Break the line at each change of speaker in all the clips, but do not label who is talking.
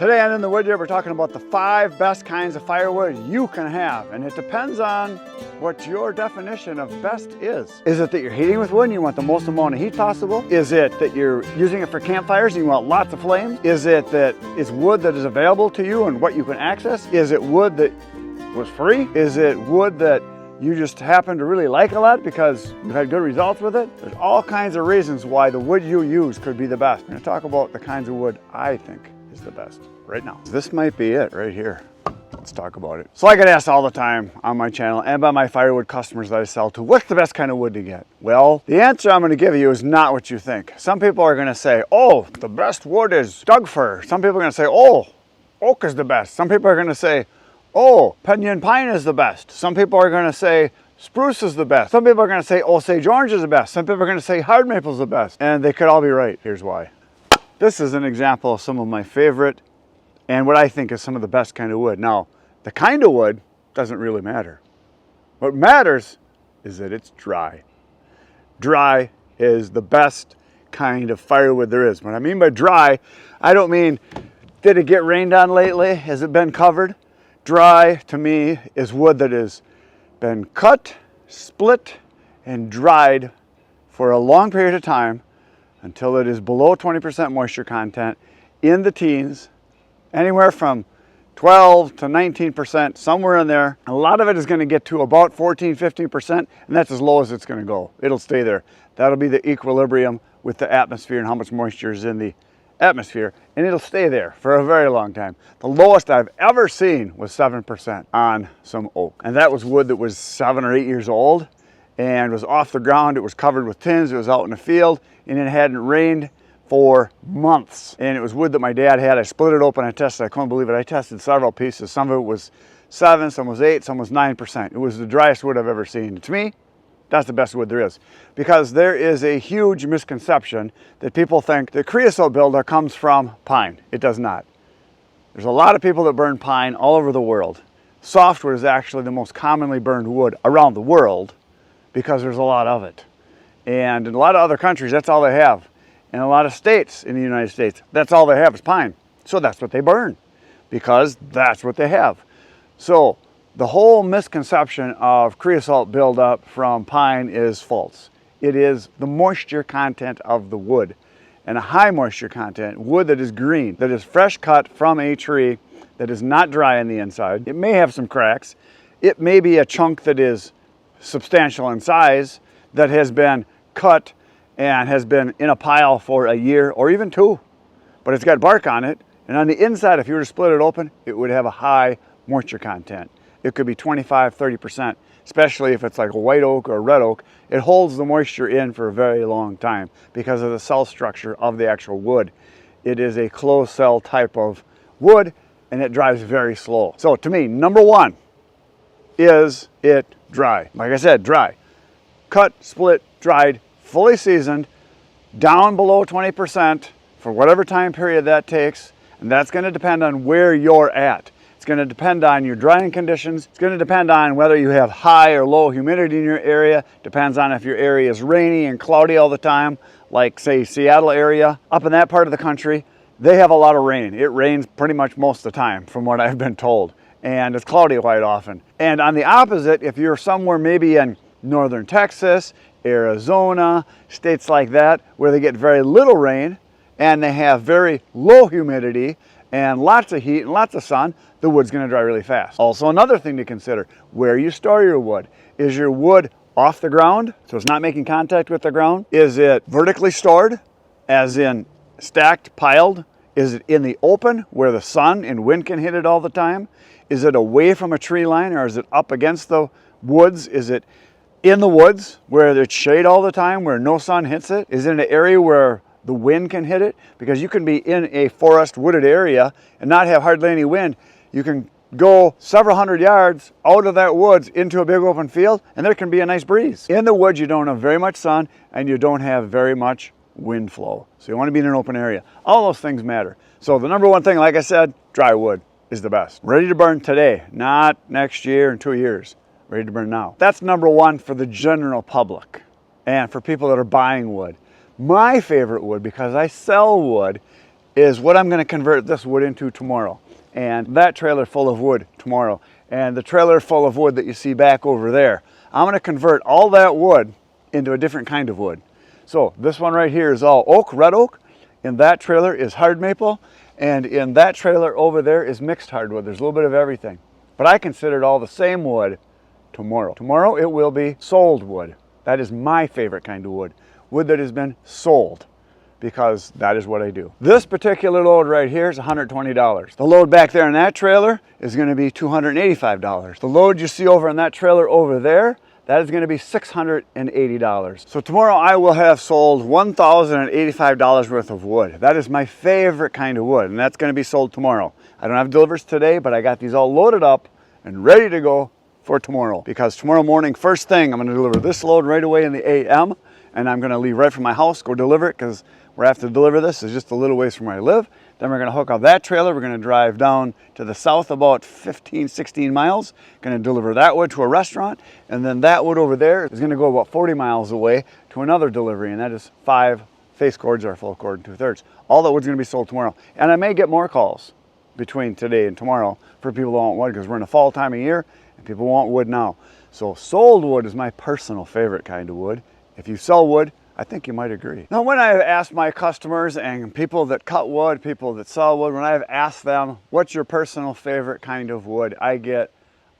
Today on In the Wood Yard, we're talking about the 5 best kinds of firewood you can have, and it depends on what your definition of best is. Is it that you're heating with wood and you want the most amount of heat possible? Is it that you're using it for campfires and you want lots of flames? Is it that it's wood that is available to you and what you can access? Is it wood that was free? Is it wood that you just happen to really like a lot because you had good results with it? There's all kinds of reasons why the wood you use could be the best. We're going to talk about the kinds of wood I think is the best right now. This might be it right here. Let's talk about it. So I get asked all the time on my channel and by my firewood customers that I sell to, what's the best kind of wood to get? Well, the answer I'm going to give you is not what you think. Some people are going to say, oh, the best wood is Doug fir. Some people are going to say, oh, oak is the best. Some people are going to say, oh, pinyon pine is the best. Some people are going to say spruce is the best. Some people are going to say Osage orange is the best. Some people are going to say hard maple is the best. And they could all be right. Here's why. This is an example of some of my favorite and what I think is some of the best kind of wood. Now, the kind of wood doesn't really matter. What matters is that it's dry. Dry is the best kind of firewood there is. What I mean by dry, I don't mean did it get rained on lately? Has it been covered? Dry to me is wood that has been cut, split, and dried for a long period of time until it is below 20% moisture content, in the teens, anywhere from 12 to 19%, somewhere in there. A lot of it is going to get to about 14, 15%, and that's as low as it's going to go. It'll stay there. That'll be the equilibrium with the atmosphere and how much moisture is in the atmosphere, and it'll stay there for a very long time. The lowest I've ever seen was 7% on some oak, and that was wood that was 7 or 8 years old and was off the ground. It was covered with tins. It was out in the field, and it hadn't rained for months. And it was wood that my dad had. I split it open. I tested. I couldn't believe it. I tested several pieces. Some of it was 7, some was 8, some was 9%. It was the driest wood I've ever seen. To me, that's the best wood there is, because there is a huge misconception that people think the creosote buildup comes from pine. It does not. There's a lot of people that burn pine all over the world. Softwood is actually the most commonly burned wood around the world because there's a lot of it. And in a lot of other countries, that's all they have. In a lot of states in the United States, that's all they have is pine. So that's what they burn because that's what they have. So the whole misconception of creosote buildup from pine is false. It is the moisture content of the wood, and a high moisture content, wood that is green, that is fresh cut from a tree, that is not dry on the inside. It may have some cracks. It may be a chunk that is substantial in size, that has been cut and has been in a pile for a year or even 2, but it's got bark on it, and on the inside, if you were to split it open, it would have a high moisture content. It could be 25, 30%, especially if it's like a white oak or a red oak. It holds the moisture in for a very long time because of the cell structure of the actual wood. It is a closed cell type of wood, and it dries very slow. So to me, number 1, is it dry? Like I said, dry. Cut, split, dried, fully seasoned, down below 20% for whatever time period that takes, and that's going to depend on where you're at. It's going to depend on your drying conditions. It's going to depend on whether you have high or low humidity in your area. Depends on if your area is rainy and cloudy all the time, like say Seattle area. Up in that part of the country, they have a lot of rain. It rains pretty much most of the time from what I've been told, and it's cloudy quite often. And on the opposite, if you're somewhere maybe in northern Texas, Arizona, states like that, where they get very little rain and they have very low humidity and lots of heat and lots of sun, the wood's going to dry really fast. Also, another thing to consider, where you store your wood. Is your wood off the ground, so it's not making contact with the ground? Is it vertically stored, as in stacked, piled? Is it in the open, where the sun and wind can hit it all the time? Is it away from a tree line, or is it up against the woods? Is it in the woods, where there's shade all the time, where no sun hits it? Is it in an area where the wind can hit it? Because you can be in a forest wooded area and not have hardly any wind. You can go several hundred yards out of that woods into a big open field, and there can be a nice breeze. In the woods, you don't have very much sun and you don't have very much wind flow. So you want to be in an open area. All those things matter. So the number 1 thing, like I said, dry wood is the best. Ready to burn today, not next year and 2 years. Ready to burn now. That's number 1 for the general public and for people that are buying wood. My favorite wood, because I sell wood, is what I'm going to convert this wood into tomorrow. And that trailer full of wood tomorrow. And the trailer full of wood that you see back over there. I'm going to convert all that wood into a different kind of wood. So this one right here is all oak, red oak. In that trailer is hard maple. And in that trailer over there is mixed hardwood. There's a little bit of everything. But I consider it all the same wood tomorrow. Tomorrow it will be sold wood. That is my favorite kind of wood. Wood that has been sold, because that is what I do. This particular load right here is $120. The load back there in that trailer is going to be $285. The load you see over in that trailer over there, that is going to be $680. So tomorrow I will have sold $1,085 worth of wood. That is my favorite kind of wood, and that's going to be sold tomorrow. I don't have deliveries today, but I got these all loaded up and ready to go for tomorrow, because tomorrow morning, first thing, I'm going to deliver this load right away in the AM, and I'm going to leave right from my house, go deliver it, because where I have to deliver this is just a little ways from where I live. Then we're going to hook up that trailer. We're going to drive down to the south about 15, 16 miles. Going to deliver that wood to a restaurant. And then that wood over there is going to go about 40 miles away to another delivery. And that is 5 face cords or full cord and 2/3. All that wood's going to be sold tomorrow. And I may get more calls between today and tomorrow for people who want wood, because we're in the fall time of year and people want wood now. So sold wood is my personal favorite kind of wood. If you sell wood, I think you might agree. Now, when I have asked my customers and people that cut wood, people that sell wood, when I have asked them, what's your personal favorite kind of wood, I get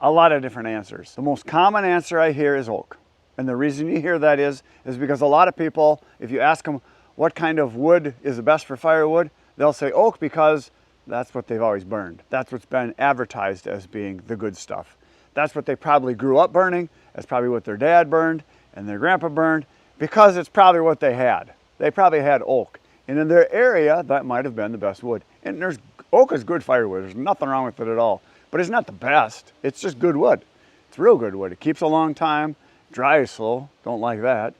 a lot of different answers. The most common answer I hear is oak. And the reason you hear that is because a lot of people, if you ask them what kind of wood is the best for firewood, they'll say oak, because that's what they've always burned. That's what's been advertised as being the good stuff. That's what they probably grew up burning. That's probably what their dad burned and their grandpa burned, because it's probably what they had. They probably had oak. And in their area, that might have been the best wood. And oak is good firewood. There's nothing wrong with it at all. But it's not the best. It's just good wood. It's real good wood. It keeps a long time, dries slow, don't like that.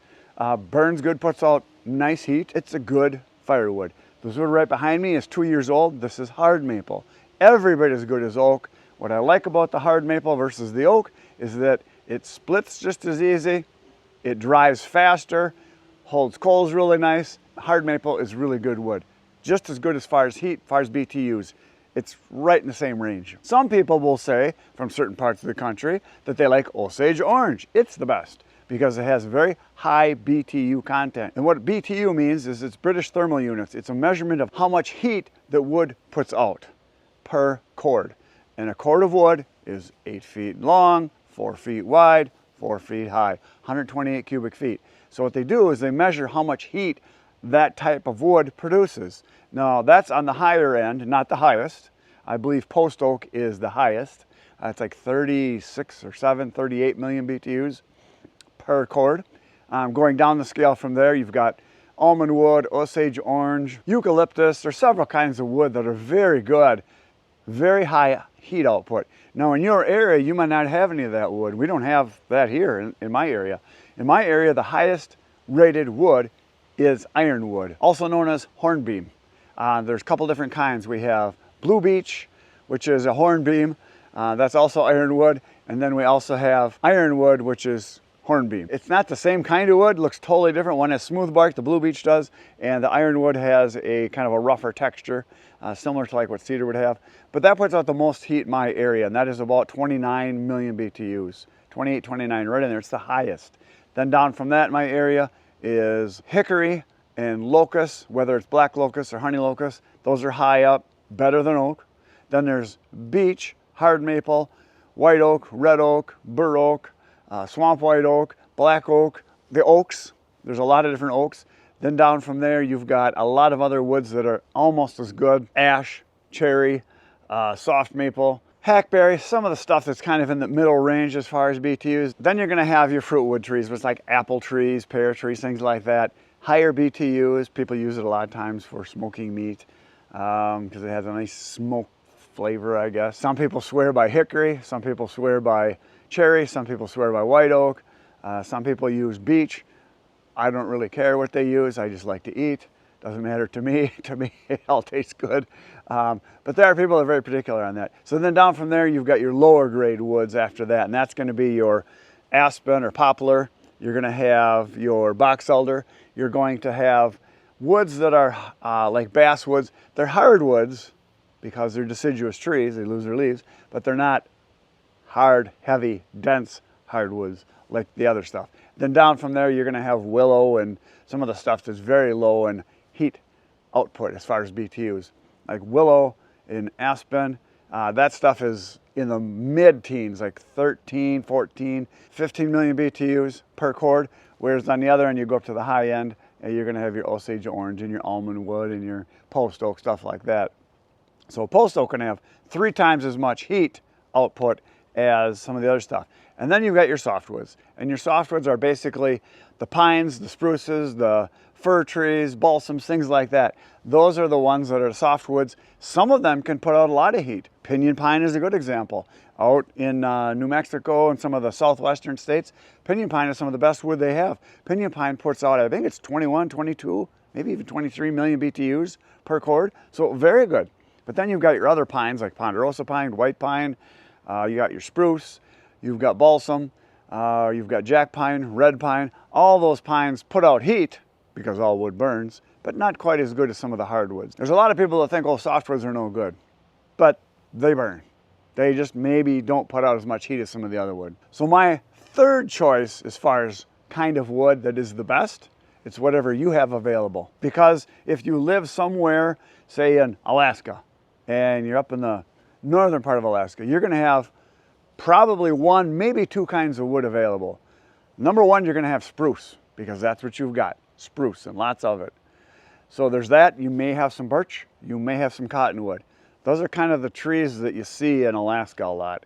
Burns good, puts out nice heat. It's a good firewood. This wood right behind me is 2 years old. This is hard maple. Every bit as good as oak. What I like about the hard maple versus the oak is that it splits just as easy. It dries faster, holds coals really nice. Hard maple is really good wood. Just as good as far as heat, as far as BTUs. It's right in the same range. Some people will say, from certain parts of the country, that they like Osage orange. It's the best, because it has very high BTU content. And what BTU means is it's British thermal units. It's a measurement of how much heat that wood puts out per cord. And a cord of wood is 8 feet long, 4 feet wide, 4 feet high, 128 cubic feet. So what they do is they measure how much heat that type of wood produces. Now that's on the higher end, not the highest. I believe post oak is the highest. It's like 36 or 38 million BTUs per cord. Going down the scale from there, you've got almond wood, Osage orange, eucalyptus. There's several kinds of wood that are very good, very high heat output. Now in your area, you might not have any of that wood. We don't have that here in my area. In my area, the highest rated wood is ironwood, also known as hornbeam. There's a couple different kinds. We have blue beech, which is a hornbeam. That's also ironwood. And then we also have ironwood, which is hornbeam. It's not the same kind of wood, looks totally different. One has smooth bark, the blue beech does, and the ironwood has a kind of a rougher texture, similar to like what cedar would have. But that puts out the most heat in my area, and that is about 29 million BTUs. 28, 29, right in there, it's the highest. Then down from that in my area is hickory and locust, whether it's black locust or honey locust. Those are high up, better than oak. Then there's beech, hard maple, white oak, red oak, bur oak, swamp white oak, black oak, the oaks. There's a lot of different oaks. Then down from there, you've got a lot of other woods that are almost as good. Ash, cherry, soft maple, hackberry, some of the stuff that's kind of in the middle range as far as BTUs. Then you're gonna have your fruitwood trees, which is like apple trees, pear trees, things like that. Higher BTUs, people use it a lot of times for smoking meat because it has a nice smoke flavor, I guess. Some people swear by hickory, some people swear by cherry, some people swear by white oak, some people use beech. I don't really care what they use, I just like to eat. Doesn't matter to me. To me, it all tastes good. But there are people that are very particular on that. So then down from there, you've got your lower grade woods after that, and that's gonna be your aspen or poplar. You're gonna have your box elder. You're going to have Woods that are like basswoods, they're hardwoods because they're deciduous trees, they lose their leaves, but they're not hard, heavy, dense hardwoods like the other stuff. Then down from there, you're gonna have willow and some of the stuff that's very low in heat output as far as BTUs. Like willow and aspen, that stuff is in the mid-teens, like 13, 14, 15 million BTUs per cord, whereas on the other end, you go up to the high end, and you're gonna have your Osage orange and your almond wood and your post oak, stuff like that. So post oak can have 3 times as much heat output as some of the other stuff. And then you've got your softwoods. And your softwoods are basically the pines, the spruces, the fir trees, balsams, things like that. Those are the ones that are softwoods. Some of them can put out a lot of heat. Pinyon pine is a good example. Out in New Mexico and some of the southwestern states, pinyon pine is some of the best wood they have. Pinyon pine puts out, I think it's 21, 22, maybe even 23 million BTUs per cord. So very good. But then you've got your other pines like ponderosa pine, white pine, you got your spruce, you've got balsam, you've got jack pine, red pine. All those pines put out heat because all wood burns, but not quite as good as some of the hardwoods. There's a lot of people that think, oh, softwoods are no good, but they burn. They just maybe don't put out as much heat as some of the other wood. So my third choice as far as kind of wood that is the best, it's whatever you have available. Because if you live somewhere, say in Alaska, and you're up in the northern part of Alaska, you're gonna have probably 1, maybe 2 kinds of wood available. Number 1, you're gonna have spruce, because that's what you've got, spruce, and lots of it. So there's that. You may have some birch, you may have some cottonwood. Those are kind of the trees that you see in Alaska a lot.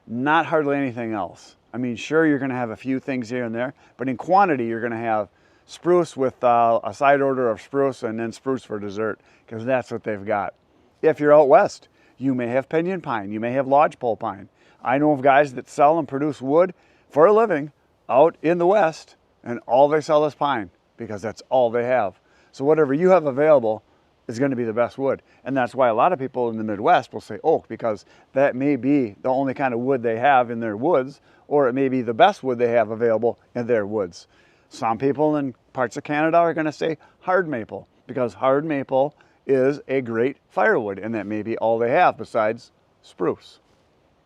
Not hardly anything else. I mean, sure, you're gonna have a few things here and there, but in quantity, you're gonna have spruce with a side order of spruce and then spruce for dessert, because that's what they've got. If you're out west, you may have pinyon pine, you may have lodgepole pine. I know of guys that sell and produce wood for a living out in the west, and all they sell is pine because that's all they have. So whatever you have available is going to be the best wood. And that's why a lot of people in the Midwest will say oak, because that may be the only kind of wood they have in their woods, or it may be the best wood they have available in their woods. Some people in parts of Canada are going to say hard maple, because hard maple is a great firewood, and that may be all they have besides spruce.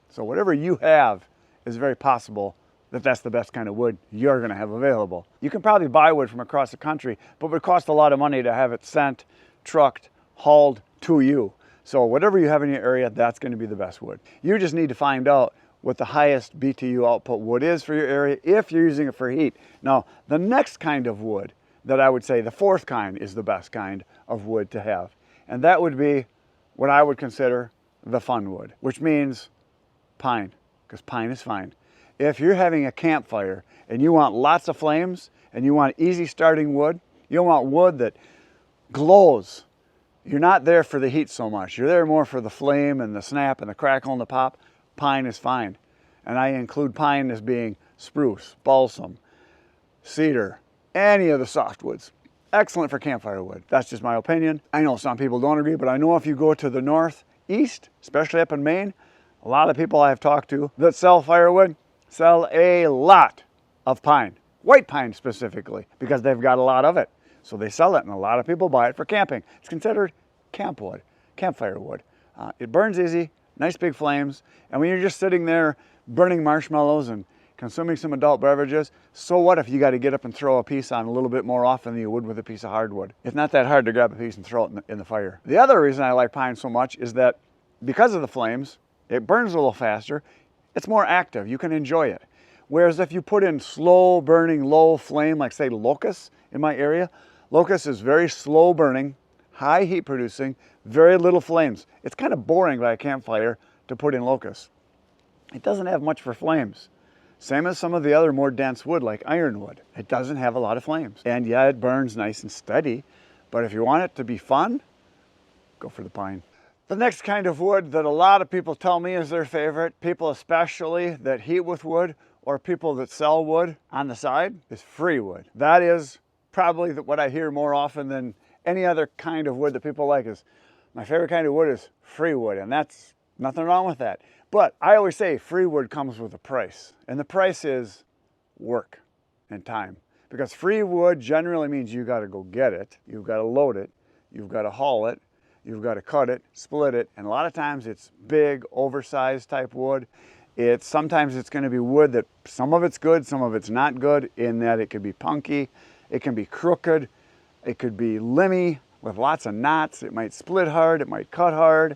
So whatever you have is very possible that that's the best kind of wood you're going to have available. You can probably buy wood from across the country, but it would cost a lot of money to have it sent, trucked, hauled to you. So whatever you have in your area, that's going to be the best wood. You just need to find out what the highest BTU output wood is for your area if you're using it for heat. Now, the next kind of wood that I would say, the 4th kind, is the best kind of wood to have. And that would be what I would consider the fun wood, which means pine, because pine is fine. If you're having a campfire and you want lots of flames and you want easy starting wood, you want wood that glows. You're not there for the heat so much. You're there more for the flame and the snap and the crackle and the pop. Pine is fine. And I include pine as being spruce, balsam, cedar, any of the softwoods. Excellent for campfire wood. That's just my opinion. I know some people don't agree, but I know if you go to the northeast, especially up in Maine, a lot of people I've talked to that sell firewood sell a lot of pine, white pine specifically, because they've got a lot of it. So they sell it, and a lot of people buy it for camping. It's considered camp wood, campfire wood. It burns easy, nice big flames, and when you're just sitting there burning marshmallows and consuming some adult beverages, so what if you got to get up and throw a piece on a little bit more often than you would with a piece of hardwood? It's not that hard to grab a piece and throw it in the fire. The other reason I like pine so much is that because of the flames, it burns a little faster. It's more active. You can enjoy it. Whereas if you put in slow burning, low flame, like say locust in my area, locust is very slow burning, high heat producing, very little flames. It's kind of boring by a campfire to put in locust. It doesn't have much for flames. Same as some of the other more dense wood like ironwood. It doesn't have a lot of flames. And yeah, it burns nice and steady, but if you want it to be fun, go for the pine. The next kind of wood that a lot of people tell me is their favorite, people especially that heat with wood or people that sell wood on the side, is free wood. That is probably what I hear more often than any other kind of wood that people like. Is my favorite kind of wood is free wood, and that's nothing wrong with that. But I always say free wood comes with a price, and the price is work and time. because free wood generally means you got to go get it, you've got to load it, you've got to haul it, you've got to cut it, split it, and a lot of times it's big, oversized type wood. Sometimes it's going to be wood that some of it's good, some of it's not good, in that it could be punky, it can be crooked, it could be limby with lots of knots, it might split hard, it might cut hard.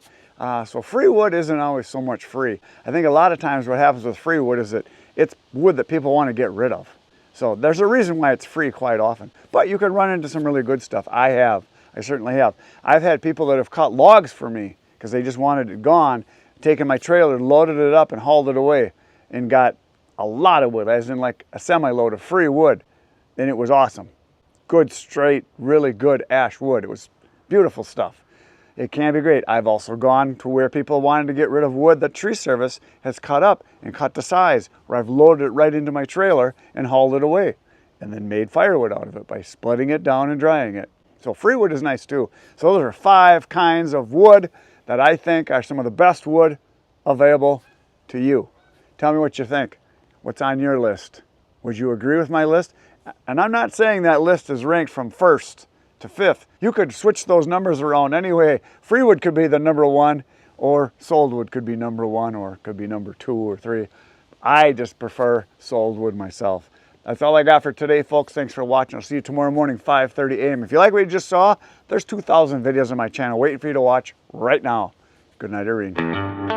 So free wood isn't always so much free. I think a lot of times what happens with free wood is that it's wood that people want to get rid of. So there's a reason why it's free quite often. But you can run into some really good stuff. I certainly have. I've had people that have cut logs for me because they just wanted it gone, taken my trailer, loaded it up and hauled it away and got a lot of wood, as in like a semi-load of free wood. And it was awesome. Good, straight, really good ash wood. It was beautiful stuff. It can be great. I've also gone to where people wanted to get rid of wood that tree service has cut up and cut to size, where I've loaded it right into my trailer and hauled it away and then made firewood out of it by splitting it down and drying it. So free wood is nice too. So those are 5 kinds of wood that I think are some of the best wood available to you. Tell me what you think. What's on your list? Would you agree with my list? And I'm not saying that list is ranked from 1st to 5th. You could switch those numbers around anyway. Free wood could be the number 1, or sold wood could be number 1, or could be number 2 or 3. I just prefer sold wood myself. That's all I got for today, folks. Thanks for watching. I'll see you tomorrow morning, 5:30 a.m. If you like what you just saw, there's 2,000 videos on my channel waiting for you to watch right now. Good night, Irene.